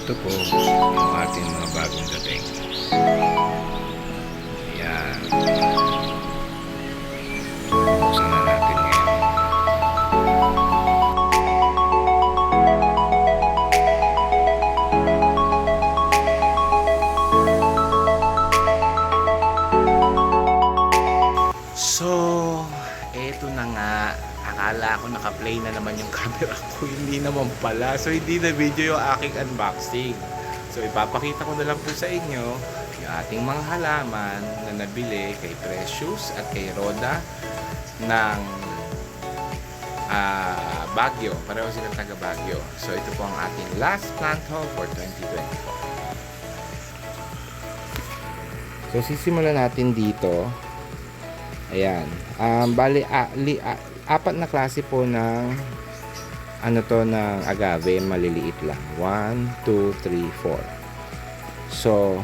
ito po yung ating mga bagong dating. Ayan. Buksan na natin ngayon. So, eto na nga. Akala ko naka-play na naman yung camera ko. Hindi naman pala. So, hindi na video yung aking unboxing. So, ipapakita ko na lang po sa inyo yung ating mga halaman na nabili kay Precious at kay Roda ng Baguio. Pareho silang taga Baguio. So, ito po ang ating last plant haul for 2024. So, sisimulan natin dito. Ayan. Bali, apat na klase po ng ng agave, maliliit lang. 1, 2, 3, 4. So,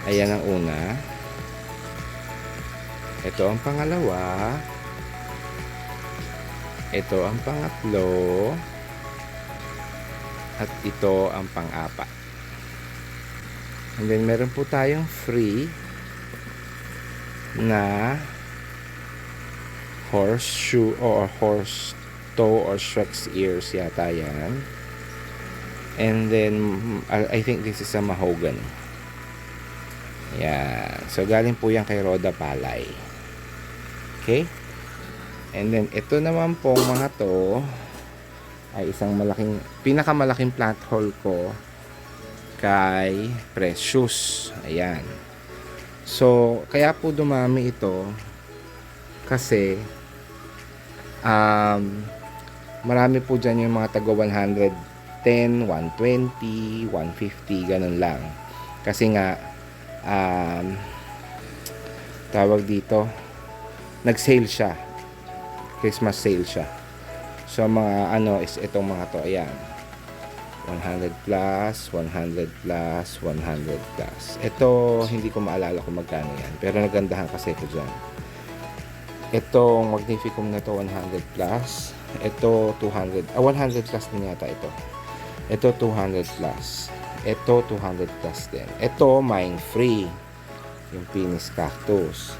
ayan ang una. Ito ang pangalawa. Ito ang pangatlo. At ito ang pang-apat. And then, meron po tayong free na horseshoe or horse toe or Shrek's ears yata yan. And then I think this is a mahogany. Yeah. So galing po yan kay Roda Palay. Okay? And then ito naman pong mga to ay isang pinakamalaking plant haul ko kay Precious. Ayan. So, kaya po dumami ito kasi marami po dyan yung mga taga 110, 120, 150, ganun lang. Kasi nga, tawag dito, nag-sale siya. Christmas sale siya. So, mga is itong mga to. Ayan. 100 plus, 100 plus, 100 plus. Ito, hindi ko maalala kung magkano yan. Pero nagandahan kasi ito dyan. Itong Magnificum na to 100 plus. Ito, 200. 100 plus din yata ito. Ito, 200 plus. Ito, 200 plus din. Ito, mine free. Yung Penis Cactus.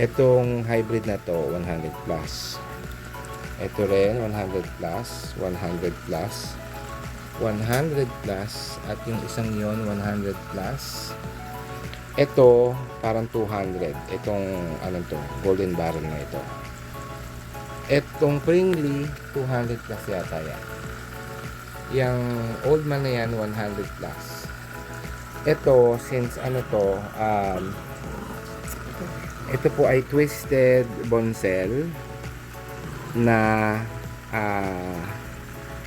Itong hybrid na to, 100 plus. Ito rin, 100 plus, 100 plus. 100 plus at yung isang yon 100 plus. Ito parang 200. Itong golden barrel na ito. Itong Pringley 200 plus yata yan. Yung old man na yan 100 plus. Ito since ito po ay twisted bonsel na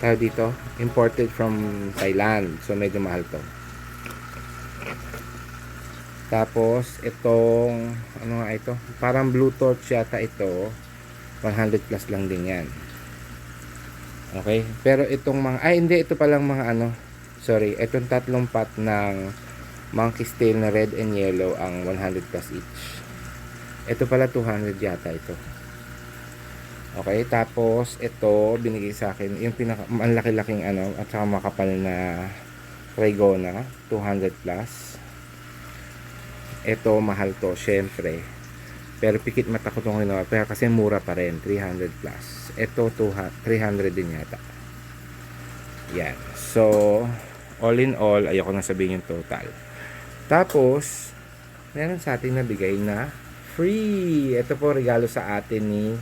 tawag dito, imported from Thailand. So, medyo mahal to. Tapos, itong, ano nga ito? Parang blue torch yata ito. 100 plus lang din yan. Okay? Pero itong hindi, ito palang mga sorry, itong tatlong pot ng monkey's tail na red and yellow ang 100 plus each. Ito pala 200 yata ito. Okay, tapos ito binigay sa akin yung laki-laking at saka makapal na Trigona 200 plus. Ito mahal to syempre. Pero pikit mata ko itong ginawa. Pero kasi mura pa rin 300 plus. Ito 300 din yata. Yan. So all in all, ayoko na sabihin yung total. Tapos meron sa atin nabigay na free. Ito po regalo sa atin ni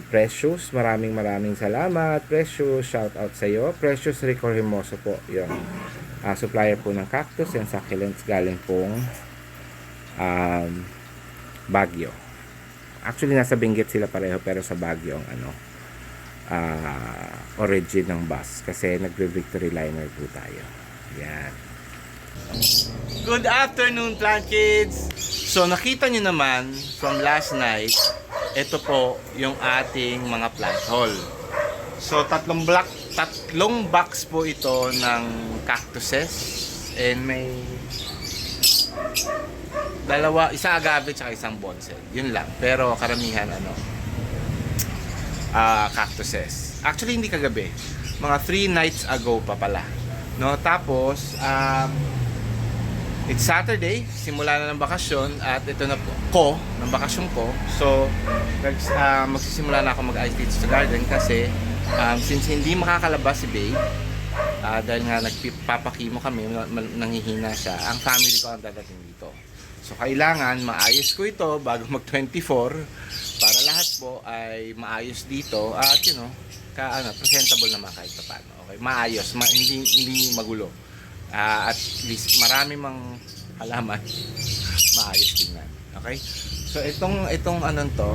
Precious. Maraming salamat Precious, shout out sa iyo. Precious Rico Hermoso po yung supplier po ng cactus and succulents galing pong Baguio. Actually nasa Benguet sila pareho pero sa Baguio ang origin ng bus kasi nagre-victory liner po tayo. Yan. Good afternoon plant kids. So nakita nyo naman from last night, ito po yung ating mga plant haul. So tatlong box po ito ng cactuses and may isa agave at isang bonsai. Yun lang. Pero karamihan cactuses. Actually, hindi kagabi. Mga 3 nights ago pa pala. No? Tapos, it's Saturday, simula na ng bakasyon at ito na po ng bakasyon ko. So, magsisimula na ako mag-ice dito sa garden kasi since hindi makakalabas si Babe, dahil nga nagpapakimo kami, nanghihina siya, ang family ko ang dadating dito. So, kailangan maayos ko ito bago mag-24 para lahat po ay maayos dito at presentable naman kahit paano. Okay, maayos, hindi magulo. At least marami mang halaman maayos tingnan. Okay? So itong anong to,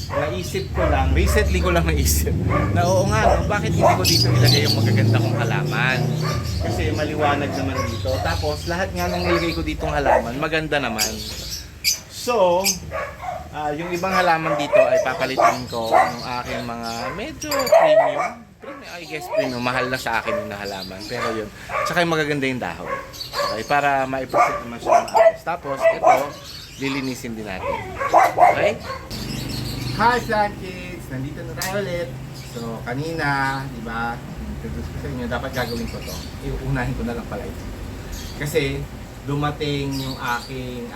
naisip ko lang, recently ko lang naisip na oo nga, no, bakit hindi ko dito ilagay yung magaganda kong halaman? Kasi maliwanag naman dito. Tapos lahat nga nang nilagay ko ditong halaman, maganda naman. So, yung ibang halaman dito ay papalitan ko ng aking mga medyo premium. I guess premium, mahal na sa akin yung halaman. Pero yun, tsaka yung magaganda yung dahon. Okay, para maipresent naman siya ng ayos. Tapos, ito, lilinisin din natin. Okay? Hi, Flan Kids! Nandito na tayo ulit. So, kanina, di ba, introduce ko sa inyo, dapat gagawin ko to. Iuunahin ko na lang pala ito. Kasi, dumating yung aking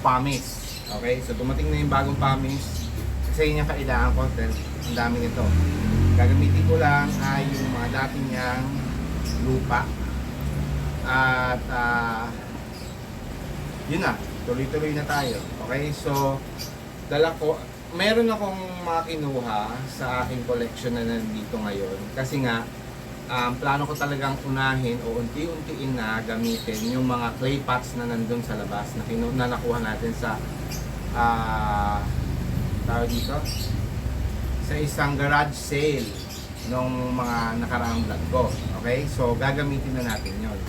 pamis. Okay? So, dumating na yung bagong pamis. Kasi yun yung kailangan ko. Ang dami nito. Gagamitin ko lang ay yung mga dati niyang lupa. At, yun na. Tuloy-tuloy na tayo. Okay? So, meron akong mga kinuha sa aking collection na nandito ngayon. Kasi nga, plano ko talagang unahin o unti-untiin na gamitin yung mga clay pots na nandun sa labas na nakuha natin sa tawag dito, sa isang garage sale nung mga nakaraang vlog ko. Okay? So, gagamitin na natin yon.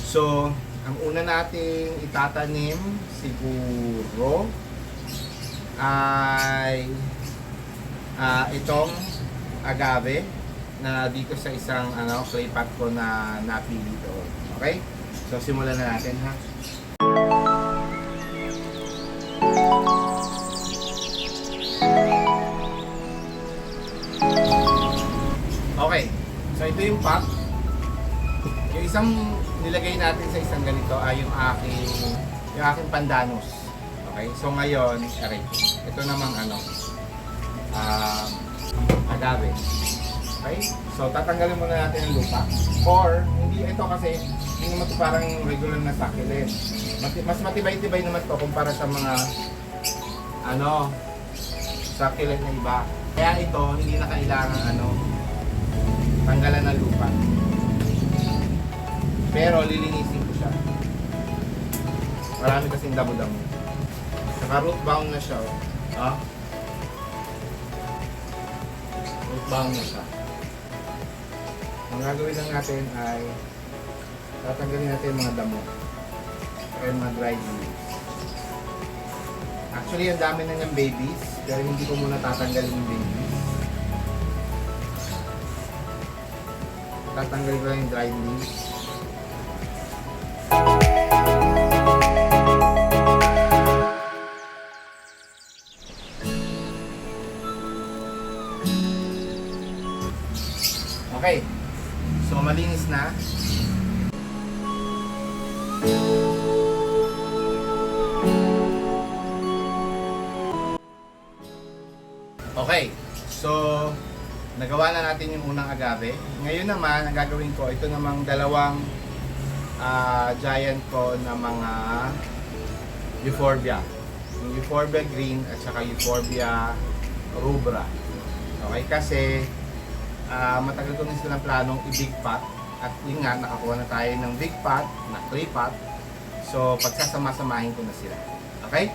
So, ang una nating itatanim siguro ay itong agave na dito sa isang clay pot ko na napili doon. Okay? So, simulan na natin, ha? Okay. So, ito yung pot. Yung isang nilagay natin sa isang ganito ay yung aking pandanus. Okay? So, ngayon, ito namang agave. Okay? So, tatanggalin muna natin ang lupa. Or, hindi ito kasi, hindi naman ito parang regular na succulent. Mas matibay-tibay naman ito kumpara sa mga succulent na iba. Kaya ito, hindi na kailangan tanggalan ng lupa. Pero, lilinisin ko siya. Marami kasing damo-damo. Naka-root bound na siya. Root bound na siya. Ang gagawin lang natin ay tatanggalin natin mga damo or mga dried leaves. Actually, ang dami na niyang babies, pero hindi ko muna tatanggalin yung babies. Tatanggalin ko lang yung dried leaves. Okay. So, malinis na. Okay. So, nagawa na natin yung unang agave. Ngayon naman, ang gagawin ko, ito namang dalawang giant ko na mga euphorbia. Yung euphorbia green at saka euphorbia rubra. Okay? Kasi, matagal ko na silang planong i-big pot. At yun nga, nakakuha na tayo ng big pot, na clay pot. So, pagsasama-samahin ko na sila. Okay?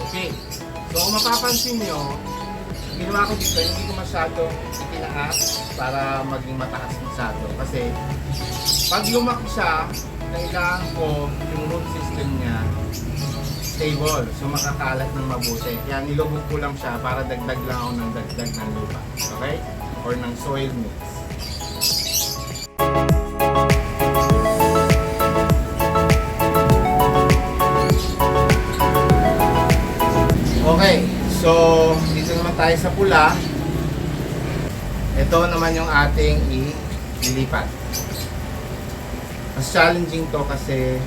Okay. So, kung mapapansin nyo, ginawa ko dito, hindi ko masyado itinaas para maging mataas masyado. Kasi, pag lumaki siya, kailangan ko yung root system niya stable. So makakalat ng mabuti. Kaya nilubog ko lang siya para dagdag lang ako ng dagdag ng lupa. Okay? Or ng soil mix. Okay. So, dito naman tayo sa pula. Ito naman yung ating ililipat. Mas challenging to kasi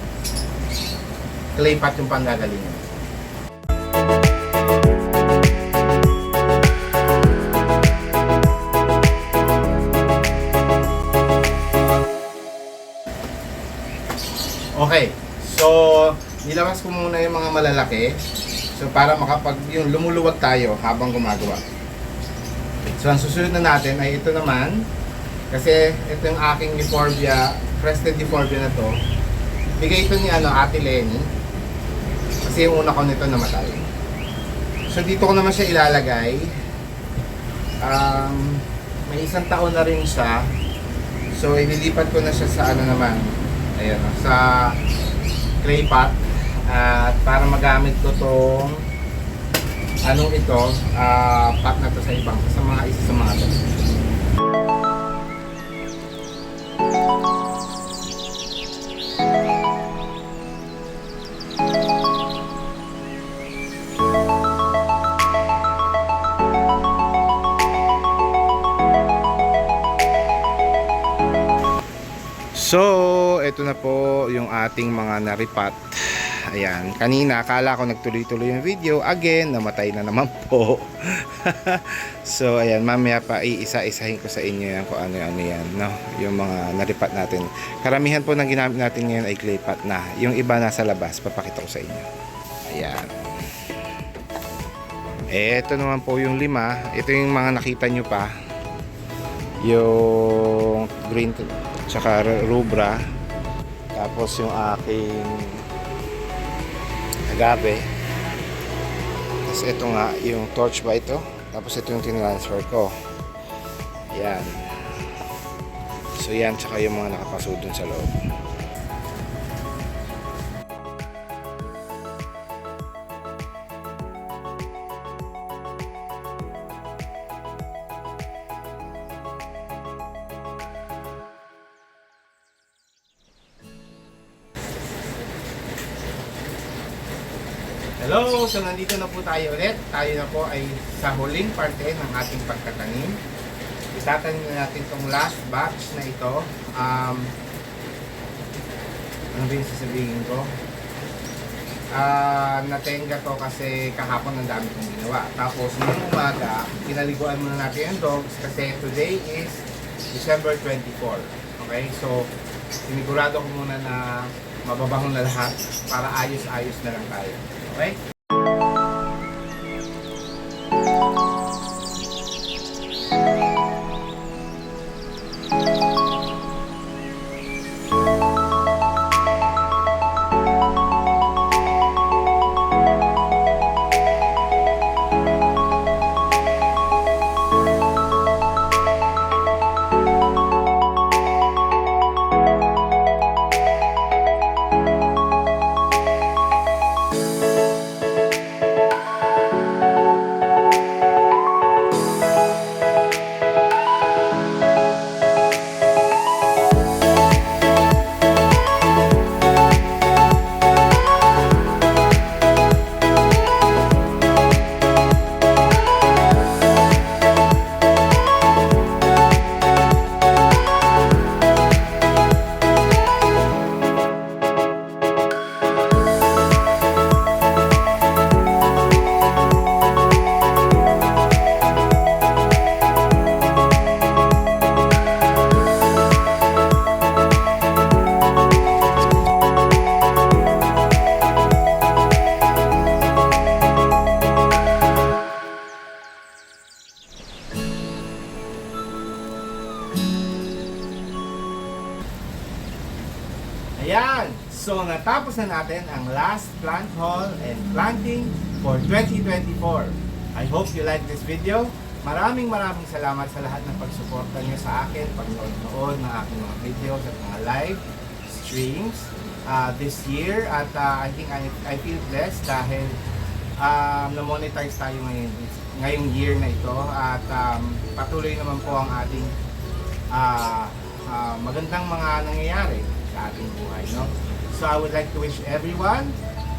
clay pot yung panggagalingan. Okay. So, nilabas ko muna yung mga malalaki. So, para yung lumuluwag tayo habang gumagawa. So, ang susunod na natin ay ito naman. Kasi ito yung aking Euphorbia, crested Euphorbia na to. Bigay ito ni Ate Lenny. Kasi yung una ko nito namatay. So, dito ko naman siya ilalagay. May 1 taon na rin siya. So, ililipat ko na siya sa naman. Ayan, sa clay pot. At para magamit ko tong pot na to sa ibang isa sa mga to. So, ito na po yung ating mga naripat. Ayan, kanina akala ko nagtuloy-tuloy yung video. Again, namatay na naman po. So, ayan, mamaya pa iisa-isahin ko sa inyo yan kung ano-ano yan, no? Yung mga naripat natin. Karamihan po ng ginamit natin ngayon ay clay pot na. Yung iba nasa labas, papakita ko sa inyo. Ayan. Ito naman po yung 5. Ito yung mga nakita nyo pa. Yung green tsaka rubra. Tapos yung aking agave. Tapos ito nga yung torch ba ito. Tapos ito yung tinransfer ko. Yan. So yan, tsaka yung mga nakapaso dun sa loob. Hello! So nandito na po tayo ulit. Tayo na po ay sa huling parte ng ating pagtatanim. Itatanim na natin itong last batch na ito. Ano ba yung sasabihin ko? Natenga to kasi kahapon ang dami kong ginawa. Tapos ngayong umaga, pinaliguan muna natin yung dogs kasi today is December 24. Okay? So, sinigurado ko muna na mababahon na lahat para ayos-ayos na lang tayo. Okay? Ayan! So, natapos na natin ang last plant haul and planting for 2024. I hope you like this video. Maraming salamat sa lahat ng pagsuporta niyo sa akin, pagnood ng aking mga videos at mga live streams. this year at I think I feel blessed dahil na-monetize tayo ngayong year na ito at patuloy naman po ang ating magandang mga nangyayari sa ating buhay, no? So I would like to wish everyone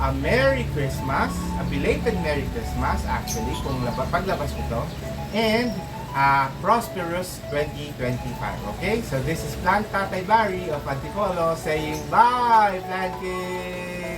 a Merry Christmas, a belated Merry Christmas actually kung paglabas nito, and a prosperous 2025. Okay? So this is Plant Tatay Barry of Antipolo saying bye, Plant Kids!